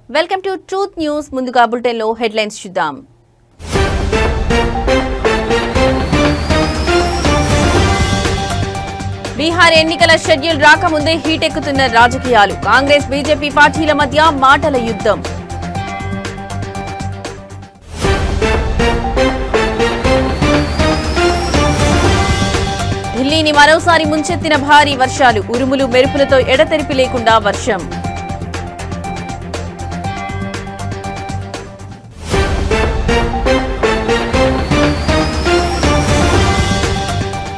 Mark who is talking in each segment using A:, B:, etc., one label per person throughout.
A: Welcome to truth news. ముందుగా bulletin లో headlines చూద్దాం. బీహార్ ఎన్నికల షెడ్యూల్ రాకముందే హీట్ ఎక్కుతున్న రాజకీయాలు. కాంగ్రెస్ బీజేపీ పార్టీల మధ్య మాటల యుద్ధం. ఢిల్లీని మరోసారి ముంచెత్తిన భారీ వర్షాలు. ఉరుములు మెరుపులతో ఎడతెరిపి లేకుండా వర్షం.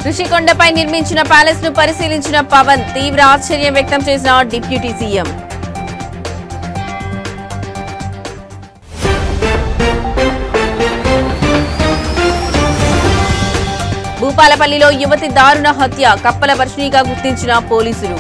A: రుషికొండపై నిర్మించిన ప్యాలెస్ ను పరిశీలించిన పవన్. తీవ్ర ఆశ్చర్యం వ్యక్తం చేసిన డిప్యూటీ సీఎం. భూపాలపల్లిలో యువతి దారుణ హత్య. కప్పల వర్షిణిగా గుర్తించిన పోలీసులు.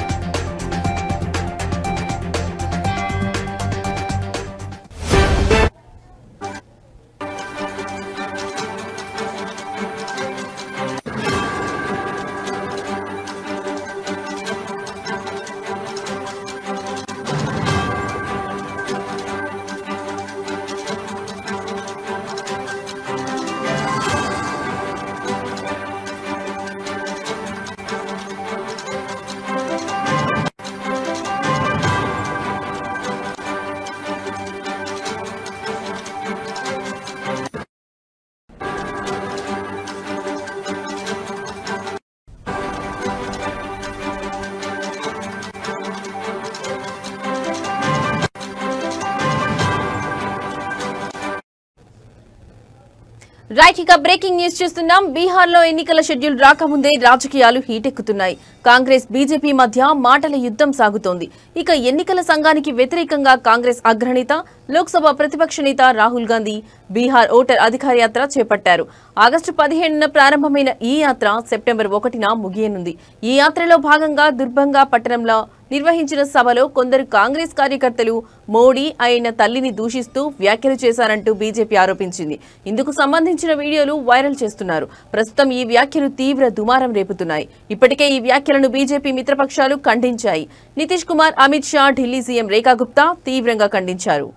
A: రైట్, ఇక బ్రేకింగ్ న్యూస్ చూస్తున్నాం. బీహార్ లో ఎన్నికల షెడ్యూల్ రాకముందే రాజకీయాలు హీటెక్కుతున్నాయి. కాంగ్రెస్ బీజేపీ మధ్య మాటల యుద్ధం సాగుతోంది. ఇక ఎన్నికల సంఘానికి వ్యతిరేకంగా కాంగ్రెస్ అగ్రనేత, లోక్సభ ప్రతిపక్ష నేత రాహుల్ గాంధీ బీహార్ ఓటర్ అధికార యాత్ర చేపట్టారు. ఆగస్టు 17న ప్రారంభమైన ఈ యాత్ర సెప్టెంబర్ 1న ముగియనుంది. ఈ యాత్రలో భాగంగా దుర్భంగా పట్టణంలో నిర్వహించిన సభలో కొందరు కాంగ్రెస్ కార్యకర్తలు మోడీ ఆయన తల్లిని దూషిస్తూ వ్యాఖ్యలు చేశారంటూ బీజేపీ ఆరోపించింది. ఇందుకు సంబంధించిన వీడియోలు వైరల్ చేస్తున్నారు. ప్రస్తుతం ఈ వ్యాఖ్యలు తీవ్ర దుమారం రేపుతున్నాయి. ఇప్పటికే ఈ వ్యాఖ్యలను బీజేపీ మిత్రపక్షాలు ఖండించాయి. నితీష్ కుమార్, అమిత్ షా, ఢిల్లీ సీఎం రేఖా గుప్తా తీవ్రంగా ఖండించారు.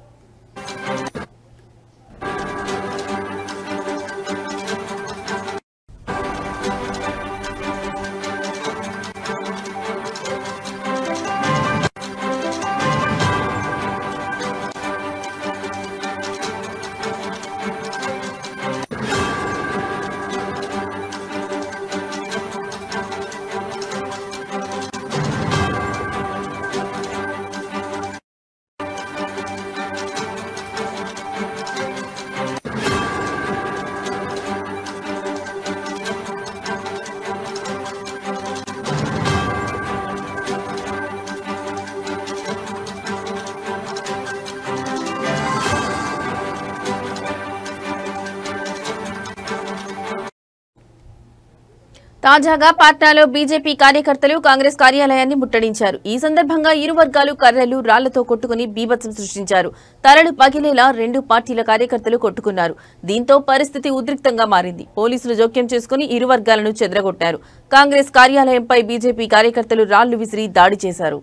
A: తాజాగా పాట్నాలో బీజేపీ కార్యకర్తలు కాంగ్రెస్ కార్యాలయాన్ని ముట్టడించారు. ఈ సందర్భంగా ఇరు వర్గాలు కర్రలు, రాళ్లతో కొట్టుకుని బీభత్సం సృష్టించారు. తలలు పగిలేలా రెండు పార్టీల కార్యకర్తలు కొట్టుకున్నారు. దీంతో పరిస్థితి ఉద్రిక్తంగా మారింది. పోలీసులు జోక్యం చేసుకుని ఇరు వర్గాలను చెదరగొట్టారు. కాంగ్రెస్ కార్యాలయంపై బీజేపీ కార్యకర్తలు రాళ్లు విసిరి దాడి చేశారు.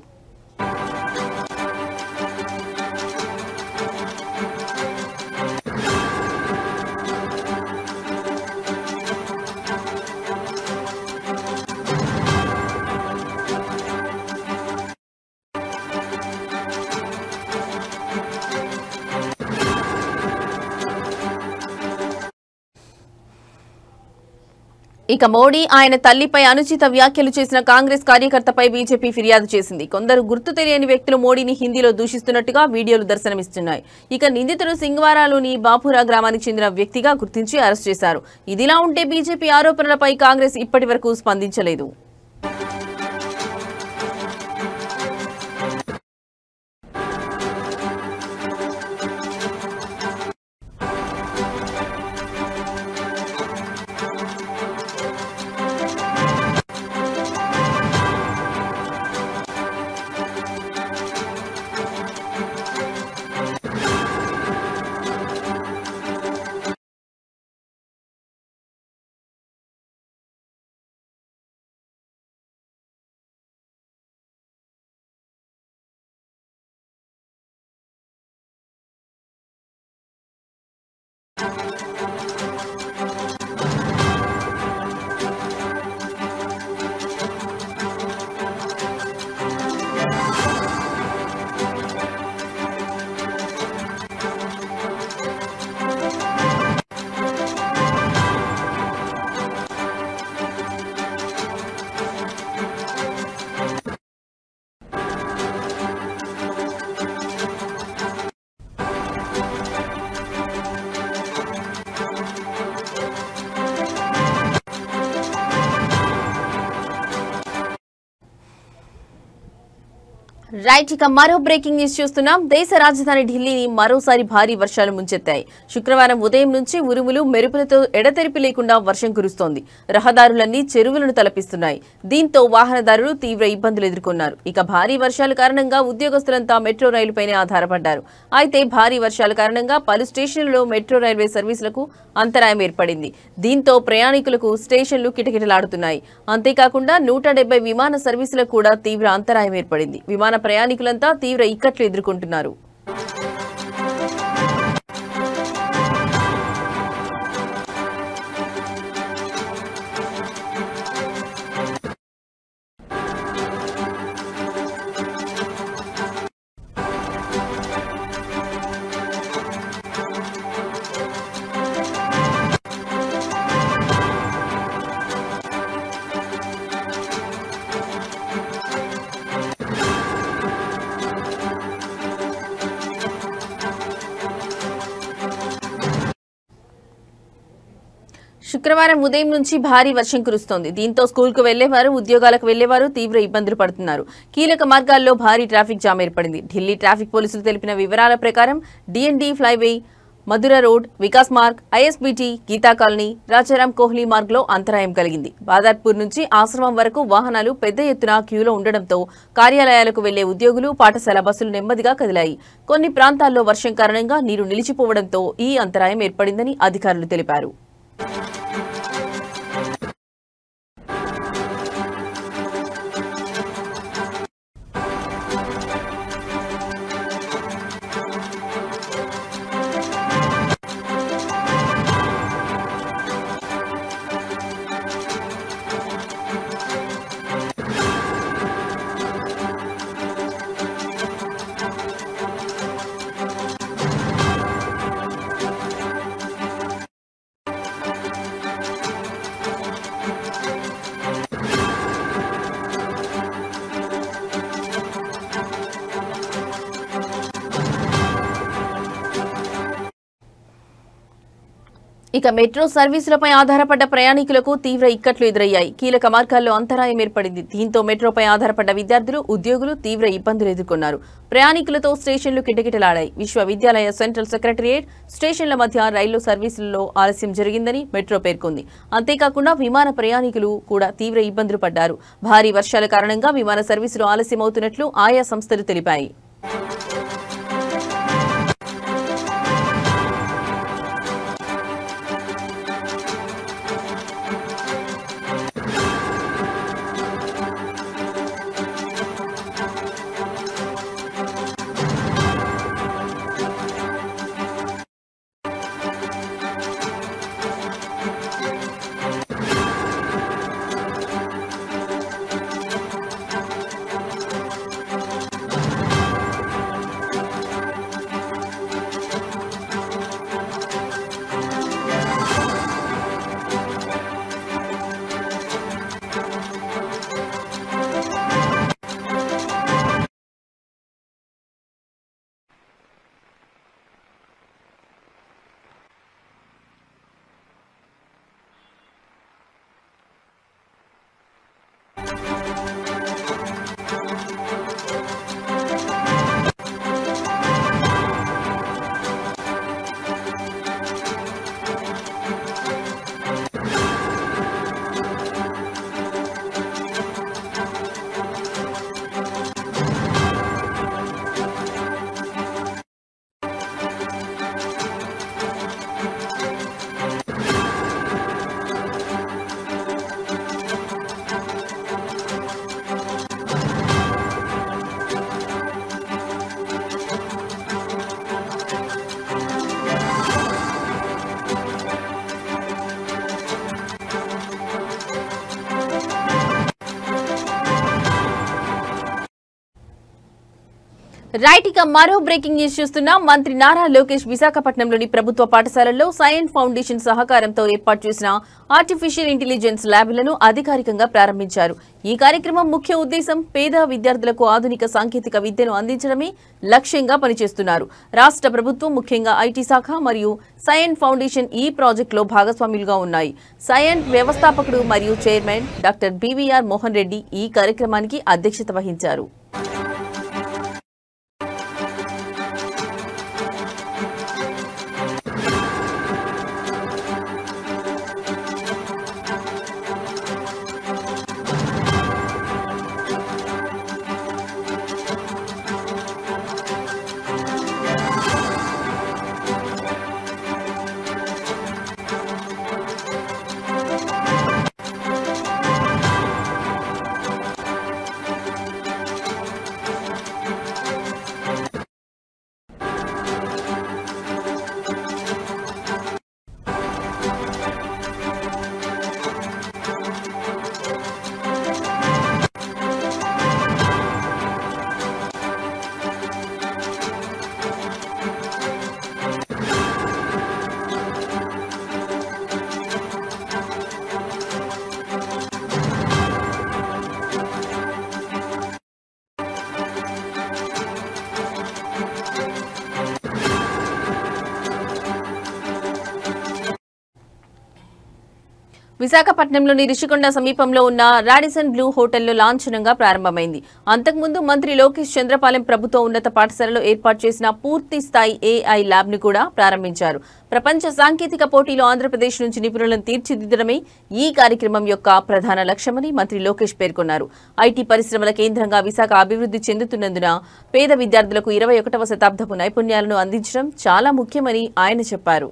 A: ఇక మోడీ ఆయన తల్లిపై అనుచిత వ్యాఖ్యలు చేసిన కాంగ్రెస్ కార్యకర్తపై బీజేపీ ఫిర్యాదు చేసింది. కొందరు గుర్తు తెలియని వ్యక్తులు మోడీని హిందీలో దూషిస్తున్నట్టుగా వీడియోలు దర్శనమిస్తున్నాయి. ఇక నిందితుడు సింగ్వారాలోని బాపురా గ్రామానికి చెందిన వ్యక్తిగా గుర్తించి అరెస్ట్ చేశారు. ఇదిలా ఉంటే బీజేపీ ఆరోపణలపై కాంగ్రెస్ ఇప్పటివరకు స్పందించలేదు. రైట్ ఇక మరో బ్రేకింగ్ న్యూస్ చూస్తున్నాం. దేశ రాజధాని ఢిల్లీని మరోసారి భారీ వర్షాలు ముంచెత్తాయి. శుక్రవారం ఉదయం నుంచి ఉరుములు మెరుపులతో ఎడతెరిపి లేకుండా వర్షం కురుస్తోంది. రహదారులన్నీ చెరువులను తలపిస్తున్నాయి. దీంతో వాహనదారులు తీవ్ర ఇబ్బందులు ఎదుర్కొన్నారు. ఇక భారీ వర్షాల కారణంగా ఉద్యోగస్తులంతా మెట్రో రైలుపైనే ఆధారపడ్డారు. అయితే భారీ వర్షాల కారణంగా పలు స్టేషన్లలో మెట్రో రైల్వే సర్వీసులకు అంతరాయం ఏర్పడింది. దీంతో ప్రయాణికులకు స్టేషన్లు కిటకిటలాడుతున్నాయి. అంతేకాకుండా 170 విమాన సర్వీసులకు కూడా తీవ్ర అంతరాయం ఏర్పడింది. విమాన ప్రయాణికులంతా తీవ్ర ఇక్కట్లు ఎదుర్కొంటున్నారు. శుక్రవారం ఉదయం నుంచి భారీ వర్షం కురుస్తోంది. దీంతో స్కూల్కు వెళ్లేవారు, ఉద్యోగాలకు వెళ్లేవారు తీవ్ర ఇబ్బందులు పడుతున్నారు. కీలక మార్గాల్లో భారీ ట్రాఫిక్ జామ్ ఏర్పడింది. ఢిల్లీ ట్రాఫిక్ పోలీసులు తెలిపిన వివరాల ప్రకారం డిఎన్డి ఫ్లైవే, మధుర రోడ్, వికాస్ మార్గ్, ఐఎస్బీటీ, గీతా కాలనీ, రాజారాం కోహ్లీ మార్గ్లో అంతరాయం కలిగింది. బాదార్పూర్ నుంచి ఆశ్రమం వరకు వాహనాలు పెద్ద ఎత్తున క్యూలో ఉండడంతో కార్యాలయాలకు వెళ్లే ఉద్యోగులు, పాఠశాల బస్సులు నెమ్మదిగా కదిలాయి. కొన్ని ప్రాంతాల్లో వర్షం కారణంగా నీరు నిలిచిపోవడంతో ఈ అంతరాయం ఏర్పడిందని అధికారులు తెలిపారు. ఇక మెట్రో సర్వీసులపై ఆధారపడ్డ ప్రయాణికులకు తీవ్ర ఇక్కట్లు ఎదురయ్యాయి. కీలక మార్గాల్లో అంతరాయం ఏర్పడింది. దీంతో మెట్రోపై ఆధారపడ్డ విద్యార్థులు, ఉద్యోగులు తీవ్ర ఇబ్బందులు ఎదుర్కొన్నారు. ప్రయాణికులతో స్టేషన్లు కిటకిటలాడాయి. విశ్వవిద్యాలయ సెంట్రల్ సెక్రటరియట్ స్టేషన్ల మధ్య రైలు సర్వీసులలో ఆలస్యం జరిగిందని మెట్రో పేర్కొంది. అంతేకాకుండా విమాన ప్రయాణికులు కూడా తీవ్ర ఇబ్బందులు పడ్డారు. భారీ వర్షాల కారణంగా విమాన సర్వీసులు ఆలస్యమవుతున్నట్లు ఆయా సంస్థలు తెలిపాయి. రైట్ ఇక మరో బ్రేకింగ్ న్యూస్ చూస్తున్నాం. మంత్రి నారా లోకేష్ విశాఖపట్నంలోని ప్రభుత్వ పాఠశాలల్లో సైన్ ఫౌండేషన్ సహకారంతో ఏర్పాటు చేసిన ఆర్టిఫిషియల్ ఇంటెలిజెన్స్ ల్యాబ్లను అధికారికంగా ప్రారంభించారు. ఈ కార్యక్రమం ముఖ్య ఉద్దేశం పేద విద్యార్థులకు ఆధునిక సాంకేతిక విద్యను అందించడమే లక్ష్యంగా పనిచేస్తున్నారు. రాష్ట్ర ప్రభుత్వం ముఖ్యంగా ఐటీ శాఖ మరియు సైన్ ఫౌండేషన్ ఈ ప్రాజెక్టులో భాగస్వాములుగా ఉన్నాయి. సైన్ వ్యవస్థాపకుడు మరియు chairman doctor BVR Mohan Reddy ఈ కార్యక్రమానికి అధ్యక్షత వహించారు. విశాఖపట్నంలోని రిషికొండ సమీపంలో ఉన్న రాడిసన్ బ్లూ హోటల్లో లాంఛనంగా ప్రారంభమైంది. అంతకుముందు మంత్రి లోకేష్ చంద్రపాలెం ప్రభుత్వ ఉన్నత పాఠశాలలో ఏర్పాటు చేసిన పూర్తి స్థాయి ఏఐ ల్యాబ్ ను కూడా ప్రారంభించారు. ప్రపంచ సాంకేతిక పోటీలో ఆంధ్రప్రదేశ్ నుంచి నిపుణులను తీర్చిదిద్దడమే ఈ కార్యక్రమం యొక్క ప్రధాన లక్ష్యమని మంత్రి లోకేష్ పేర్కొన్నారు. ఐటీ పరిశ్రమల కేంద్రంగా విశాఖ అభివృద్ధి చెందుతున్నందున పేద విద్యార్థులకు 21వ శతాబ్దపు నైపుణ్యాలను అందించడం చాలా ముఖ్యమని ఆయన చెప్పారు.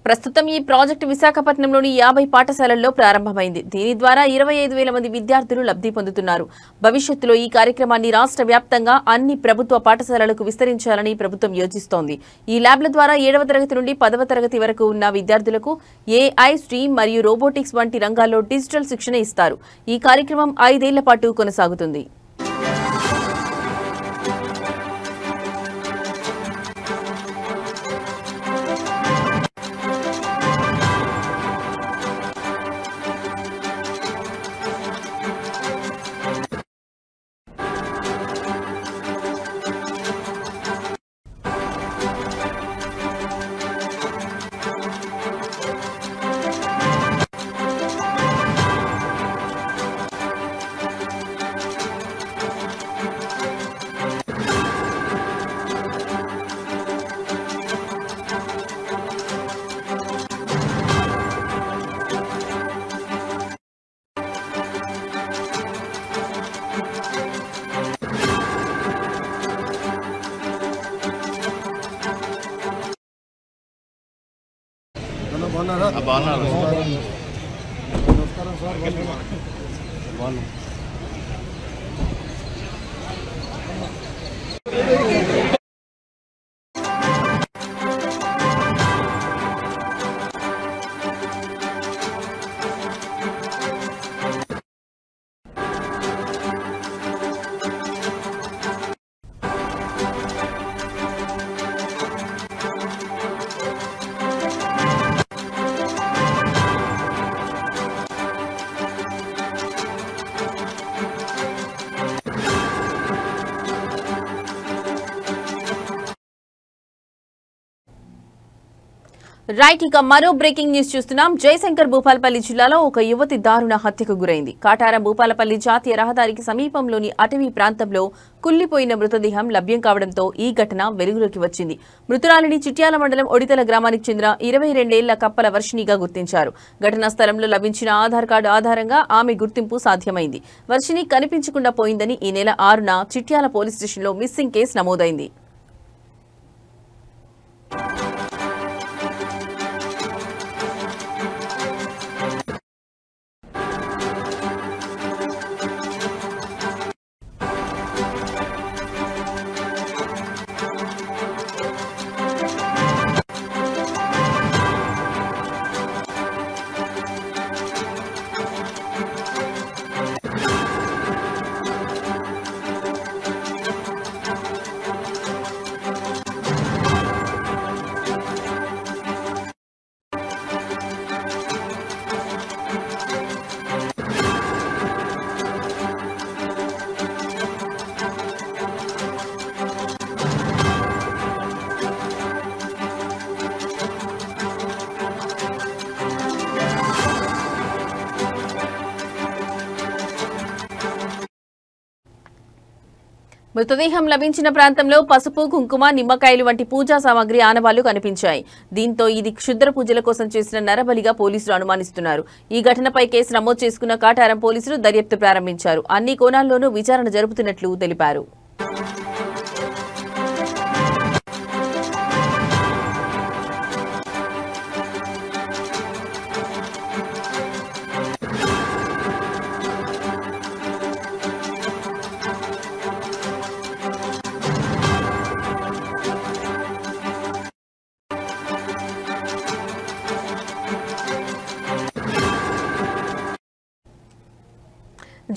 A: ప్రస్తుతం ఈ ప్రాజెక్టు విశాఖపట్నంలోని 50 పాఠశాలల్లో ప్రారంభమైంది. దీని ద్వారా 25,000 మంది విద్యార్థులు లబ్ధి పొందుతున్నారు. భవిష్యత్తులో ఈ కార్యక్రమాన్ని రాష్ట్ర వ్యాప్తంగా అన్ని ప్రభుత్వ పాఠశాలలకు విస్తరించాలని ప్రభుత్వం యోచిస్తోంది. ఈ ల్యాబ్ల ద్వారా 7వ తరగతి నుండి 10వ తరగతి వరకు ఉన్న విద్యార్థులకు ఏఐ, స్ట్రీమ్ మరియు రోబోటిక్స్ వంటి రంగాల్లో డిజిటల్ శిక్షణ ఇస్తారు. ఈ కార్యక్రమం 5 ఏళ్ల పాటు కొనసాగుతుంది.
B: నమస్కారం సార్.
A: రైట్, ఇక మరో బ్రేకింగ్ న్యూస్ చూస్తున్నాం. జయశంకర్ భూపాలపల్లి జిల్లాలో ఒక యువతి దారుణ హత్యకు గురైంది. కాటారం భూపాలపల్లి జాతీయ రహదారికి సమీపంలోని అటవీ ప్రాంతంలో కుళ్లిపోయిన మృతదేహం లభ్యం కావడంతో ఈ ఘటన వెలుగులోకి వచ్చింది. మృతురాలిని చిట్యాల మండలం ఒడితల గ్రామానికి చెందిన 22 ఏళ్ల కప్పల వర్షిణిగా గుర్తించారు. ఘటనా స్థలంలో లభించిన ఆధార్ కార్డు ఆధారంగా ఆమె గుర్తింపు సాధ్యమైంది. వర్షిణి కనిపించకుండా పోయిందని ఈ నెల 6న చిట్యాల పోలీస్ స్టేషన్లో మిస్సింగ్ కేసు నమోదైంది. మృతదేహం లభించిన ప్రాంతంలో పసుపు, కుంకుమ, నిమ్మకాయలు వంటి పూజా సామాగ్రి ఆనవాళ్లు కనిపించాయి. దీంతో ఇది క్షుద్ర పూజల కోసం చేసిన నరబలిగా పోలీసులు అనుమానిస్తున్నారు. ఈ ఘటనపై కేసు నమోదు చేసుకున్న కాటారం పోలీసులు దర్యాప్తు ప్రారంభించారు. అన్ని కోణాల్లోనూ విచారణ జరుపుతున్నట్లు తెలిపారు.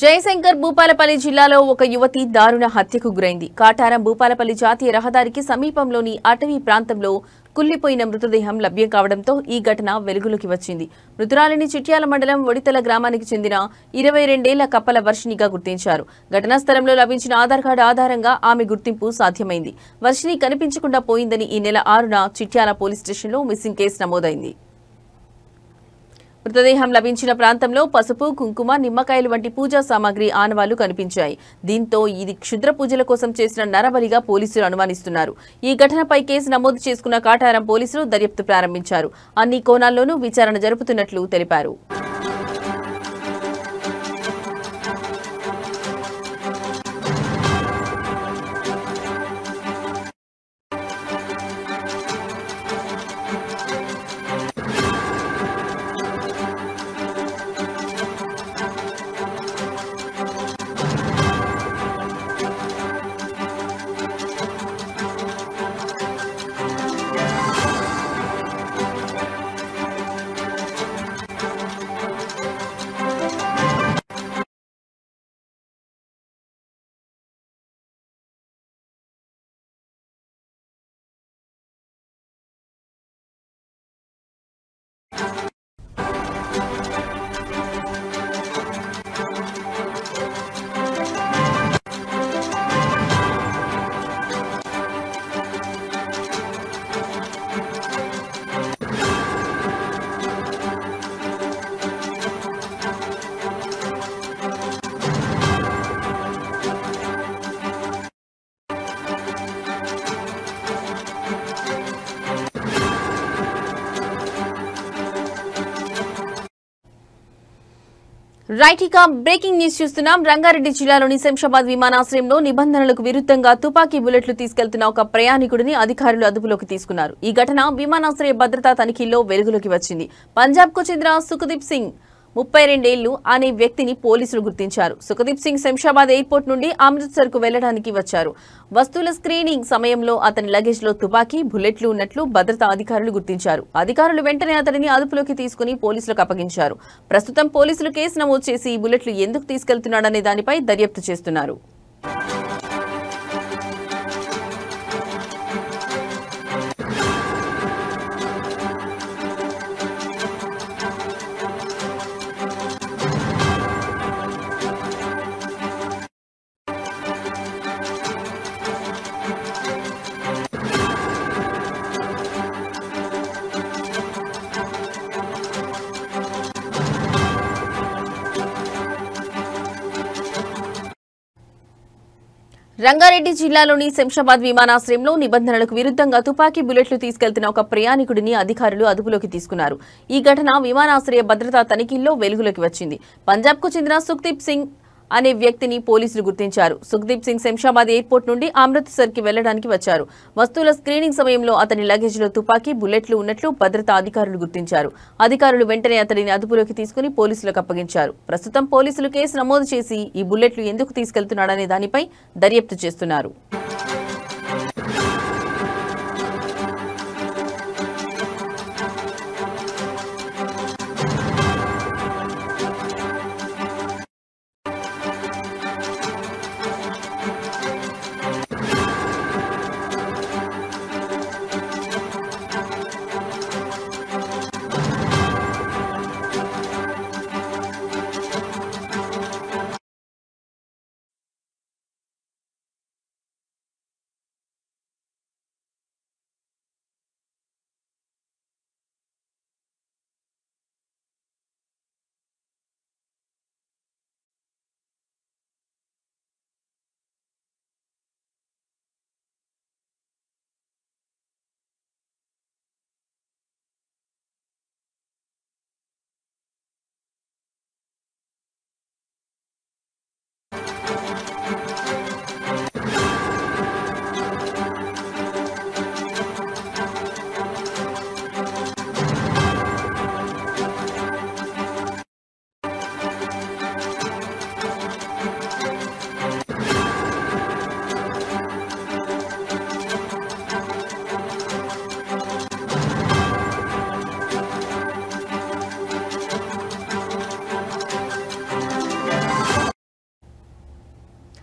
A: జయశంకర్ భూపాలపల్లి జిల్లాలో ఒక యువతి దారుణ హత్యకు గురైంది. కాటారం భూపాలపల్లి జాతీయ రహదారికి సమీపంలోని అటవీ ప్రాంతంలో కుళ్లిపోయిన మృతదేహం లభ్యం కావడంతో ఈ ఘటన వెలుగులోకి వచ్చింది. మృతురాలిని చిట్యాల మండలం ఒడితల గ్రామానికి చెందిన 22 కప్పల వర్షిణిగా గుర్తించారు. ఘటనా స్థలంలో లభించిన ఆధార్ కార్డు ఆధారంగా ఆమె గుర్తింపు సాధ్యమైంది. వర్షిణి కనిపించకుండా పోయిందని ఈ నెల 6న చిట్యాల పోలీస్ స్టేషన్లో మిస్సింగ్ కేసు నమోదైంది. మృతదేహం లభించిన ప్రాంతంలో పసుపు, కుంకుమ, నిమ్మకాయలు వంటి పూజా సామాగ్రి ఆనవాళ్లు కనిపించాయి. దీంతో ఇది క్షుద్ర పూజల కోసం చేసిన నరబలిగా పోలీసులు అనుమానిస్తున్నారు. ఈ ఘటనపై కేసు నమోదు చేసుకున్న కాటారం పోలీసులు దర్యాప్తు ప్రారంభించారు. అన్ని కోణాల్లోనూ విచారణ జరుపుతున్నట్లు తెలిపారు. రైట్, ఇక బ్రేకింగ్ న్యూస్ చూస్తున్నాం. రంగారెడ్డి జిల్లాలోని శంషాబాద్ విమానాశ్రయంలో నిబంధనలకు విరుద్ధంగా తుపాకీ బుల్లెట్లు తీసుకెళ్తున్న ఒక ప్రయాణికుడిని అధికారులు అదుపులోకి తీసుకున్నారు. ఈ ఘటన విమానాశ్రయ భద్రతా తనిఖీల్లో వెలుగులోకి వచ్చింది. పంజాబ్ కు చెందిన సుఖదీప్ సింగ్ 32 అనే వ్యక్తిని పోలీసులు గుర్తించారు. సుఖదీప్ సింగ్ శంషాబాద్ ఎయిర్పోర్ట్ నుండి అమృత్సర్ కు వెళ్లడానికి వచ్చారు. వస్తువుల స్క్రీనింగ్ సమయంలో అతని లగేజ్ లో తుపాకీ, బుల్లెట్లు ఉన్నట్లు భద్రతా అధికారులు గుర్తించారు. అధికారులు వెంటనే అతడిని అదుపులోకి తీసుకుని పోలీసులకు అప్పగించారు. ప్రస్తుతం పోలీసులు కేసు నమోదు చేసి ఈ బుల్లెట్లు ఎందుకు తీసుకెళ్తున్నాడనే దానిపై దర్యాప్తు చేస్తున్నారు. రంగారెడ్డి జిల్లాలోని శంషాబాద్ విమానాశ్రయంలో నిబంధనలకు విరుద్ధంగా తుపాకీ బుల్లెట్లు తీసుకెళ్తున్న ఒక ప్రయాణికుడిని అధికారులు అదుపులోకి తీసుకున్నారు. ఈ ఘటన విమానాశ్రయ భద్రతా తనిఖీల్లో వెలుగులోకి వచ్చింది. పంజాబ్ కు చెందిన సుఖ్దీప్ సింగ్ అనే వ్యక్తిని పోలీసులు గుర్తించారు. సుఖ్దీప్ సింగ్ శంషాబాద్ ఎయిర్పోర్ట్ నుండి అమృత్సర్ కి వెళ్లడానికి వచ్చారు. వస్తువుల స్క్రీనింగ్ సమయంలో అతని లగేజ్ లో తుపాకీ, బుల్లెట్లు ఉన్నట్లు భద్రతా అధికారులు గుర్తించారు. అధికారులు వెంటనే అతడిని అదుపులోకి తీసుకుని పోలీసులకు అప్పగించారు. ప్రస్తుతం పోలీసులు కేసు నమోదు చేసి ఈ బుల్లెట్లు ఎందుకు తీసుకెళ్తున్నాడనే దానిపై దర్యాప్తు చేస్తున్నారు.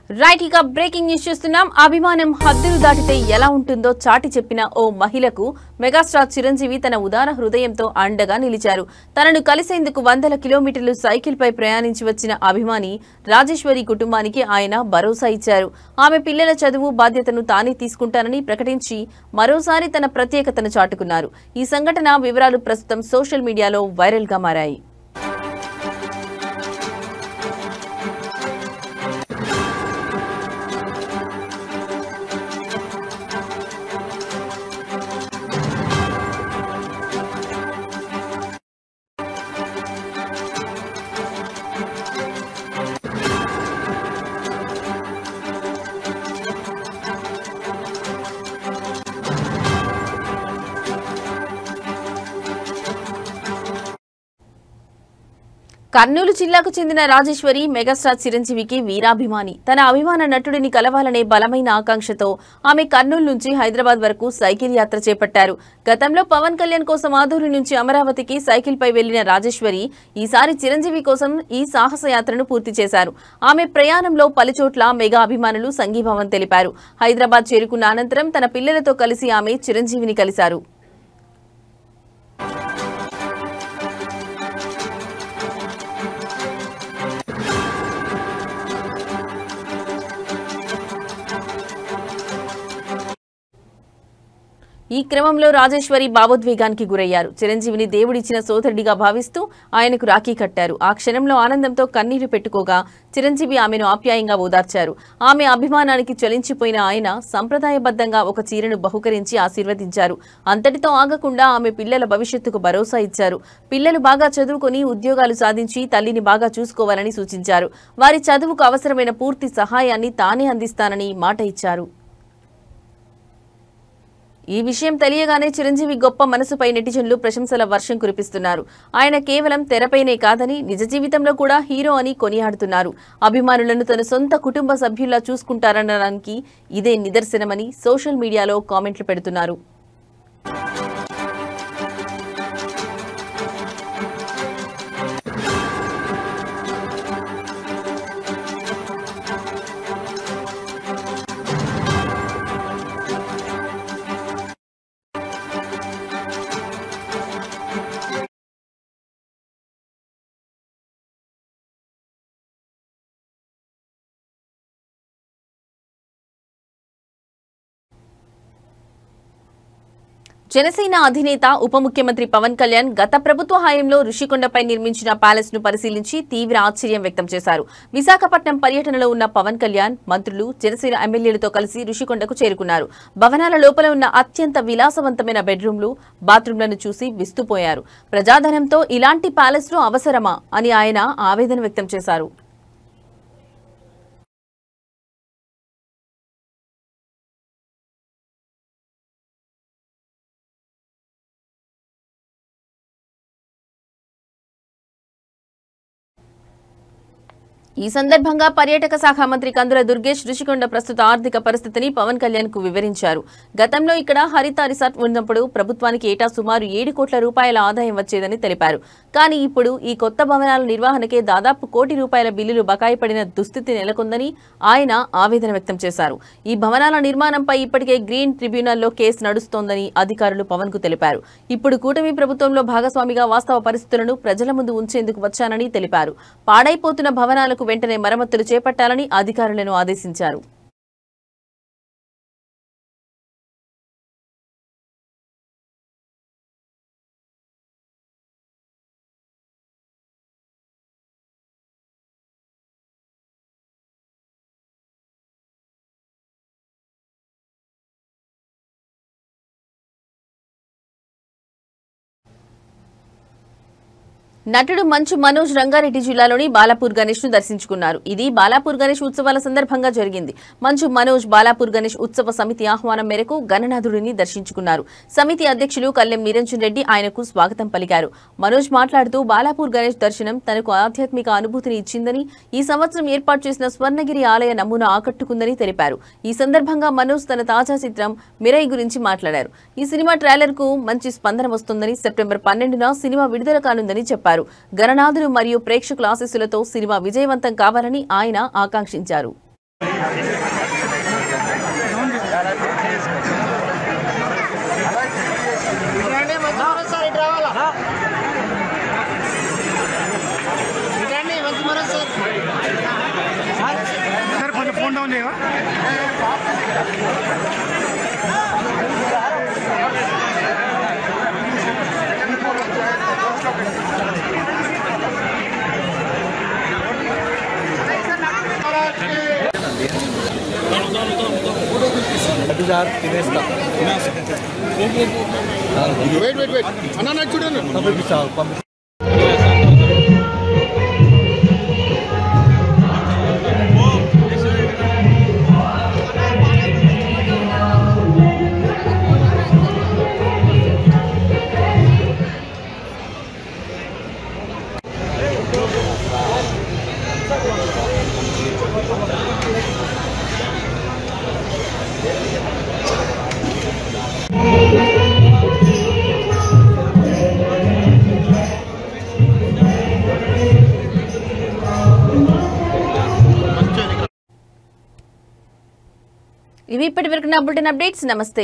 A: రైట్ ఇక బ్రేకింగ్ న్యూస్ చూస్తున్నాం. అభిమానం హద్దులు దాటితే ఎలా ఉంటుందో చాటి చెప్పిన ఓ మహిళకు మెగాస్టార్ చిరంజీవి తన ఉదార హృదయంతో అండగా నిలిచారు. తనను కలిసేందుకు 100 కిలోమీటర్లు సైకిల్ పై ప్రయాణించి వచ్చిన అభిమాని రాజేశ్వరి కుటుంబానికి ఆయన భరోసా ఇచ్చారు. ఆమె పిల్లల చదువు బాధ్యతను తానే తీసుకుంటానని ప్రకటించి మరోసారి తన ప్రత్యేకతను చాటుకున్నారు. ఈ సంఘటన వివరాలు ప్రస్తుతం సోషల్ మీడియాలో వైరల్ గా మారాయి. కర్నూలు జిల్లాకు చెందిన రాజేశ్వరి మెగాస్టార్ చిరంజీవికి వీరాభిమాని. తన అభిమాన నటుడిని కలవాలనే బలమైన ఆకాంక్షతో ఆమె కర్నూలు నుంచి హైదరాబాద్ వరకు సైకిల్ యాత్ర చేపట్టారు. గతంలో పవన్ కళ్యాణ్ కోసం ఆదూరు నుంచి అమరావతికి సైకిల్ పై వెళ్లిన రాజేశ్వరి ఈసారి చిరంజీవి కోసం ఈ సాహస యాత్రను పూర్తి చేశారు. ఆమె ప్రయాణంలో పలుచోట్ల మెగా అభిమానులు సంఘీభావం తెలిపారు. హైదరాబాద్ చేరుకున్న అనంతరం తన పిల్లలతో కలిసి ఆమె చిరంజీవిని కలిశారు. ఈ క్రమంలో రాజేశ్వరి భావోద్వేగానికి గురయ్యారు. చిరంజీవిని దేవుడిచ్చిన సోదరుడిగా భావిస్తూ ఆయనకు రాఖీ కట్టారు. ఆ క్షణంలో ఆనందంతో కన్నీరు పెట్టుకోగా చిరంజీవి ఆమెను ఆప్యాయంగా ఓదార్చారు. ఆమె అభిమానానికి చలించిపోయిన ఆయన సంప్రదాయబద్ధంగా ఒక చీరను బహుకరించి ఆశీర్వదించారు. అంతటితో ఆగకుండా ఆమె పిల్లల భవిష్యత్తుకు భరోసా ఇచ్చారు. పిల్లలు బాగా చదువుకొని ఉద్యోగాలు సాధించి తల్లిని బాగా చూసుకోవాలని సూచించారు. వారి చదువుకు అవసరమైన పూర్తి సహాయాన్ని తానే అందిస్తానని మాట ఇచ్చారు. ఈ విషయం తెలియగానే చిరంజీవి గొప్ప మనసుపై నెటిజన్లు ప్రశంసల వర్షం కురిపిస్తున్నారు. ఆయన కేవలం తెరపైనే కాదని నిజ జీవితంలో కూడా హీరో అని కొనియాడుతున్నారు. అభిమానులను తన సొంత కుటుంబ సభ్యుల్లా చూసుకుంటారనడానికి ఇదే నిదర్శనమని సోషల్ మీడియాలో కామెంట్లు పెడుతున్నారు. జనసేన అధినేత ఉప ముఖ్యమంత్రి పవన్ కళ్యాణ్ గత ప్రభుత్వ హయాంలో ఋషికొండపై నిర్మించిన ప్యాలెస్ ను పరిశీలించి తీవ్ర ఆశ్చర్యం వ్యక్తం చేశారు. విశాఖపట్నం పర్యటనలో ఉన్న పవన్ కళ్యాణ్ మంత్రులు, జనసేన ఎమ్మెల్యేలతో కలిసి ఋషికొండకు చేరుకున్నారు. భవనాల లోపల ఉన్న అత్యంత విలాసవంతమైన బెడ్రూమ్లు, బాత్రూంలను చూసి విస్తుపోయారు. ప్రజాధనంతో ఇలాంటి ప్యాలెస్ లు అవసరమా అని ఆయన ఆవేదన వ్యక్తం చేశారు. ఈ సందర్భంగా పర్యాటక శాఖ మంత్రి కందుల దుర్గేష్ ఋషికొండ ప్రస్తుత ఆర్థిక పరిస్థితిని పవన్ కళ్యాణ్ కు వివరించారు. గతంలో ఇక్కడ హరిత రిసార్ట్ ఉన్నప్పుడు ప్రభుత్వానికి ఏటా సుమారు 7 కోట్ల రూపాయల ఆదాయం వచ్చేదని తెలిపారు. కానీ ఇప్పుడు ఈ కొత్త భవనాల నిర్వహణకే దాదాపు ₹1 కోటి బిల్లులు బకాయి పడిన దుస్థితి నెలకొందని ఆయన ఆవేదన వ్యక్తం చేశారు. ఈ భవనాల నిర్మాణంపై ఇప్పటికే గ్రీన్ ట్రిబ్యునల్లో కేసు నడుస్తోందని అధికారులు పవన్ కు తెలిపారు. ఇప్పుడు కూటమి ప్రభుత్వంలో భాగస్వామిగా వాస్తవ పరిస్థితులను ప్రజల ముందు ఉంచేందుకు వచ్చానని తెలిపారు. పాడైపోతున్న భవనాలకు వెంటనే మరమ్మతులు చేపట్టాలని అధికారులను ఆదేశించారు. నటుడు మంచు మనోజ్ రంగారెడ్డి జిల్లాలోని బాలాపూర్ గణేష్ ను దర్శించుకున్నారు. ఇది బాలాపూర్ గణేష్ ఉత్సవాల సందర్భంగా జరిగింది. మంచు మనోజ్ బాలాపూర్ గణేష్ ఉత్సవ సమితి ఆహ్వానం మేరకు గణనాథుడిని దర్శించుకున్నారు. సమితి అధ్యక్షులు కల్లెం నిరంజన్ రెడ్డి ఆయనకు స్వాగతం పలికారు. మనోజ్ మాట్లాడుతూ బాలాపూర్ గణేష్ దర్శనం తనకు ఆధ్యాత్మిక అనుభూతిని ఇచ్చిందని, ఈ సంవత్సరం ఏర్పాటు చేసిన స్వర్ణగిరి ఆలయ నమూనా ఆకట్టుకుందని తెలిపారు. ఈ సందర్భంగా మనోజ్ తన తాజా చిత్రం మిరై గురించి మాట్లాడారు. ఈ సినిమా ట్రైలర్ కు మంచి స్పందన వస్తుందని, సెప్టెంబర్ 12న సినిమా విడుదల కానుందని చెప్పారు. గణనాథులు మరియు ప్రేక్షకుల ఆశీస్సులతో సినిమా విజయవంతం కావాలని ఆయన ఆకాంక్షించారు.
B: సార్ కొంచెం ఫోన్ డౌన్ చేయవా? తినేస్తా అన్న చూడండి పంపిస్తా.
A: ఇవి ఇప్పటి వరకు నా బులెటిన్ అప్డేట్స్. నమస్తే.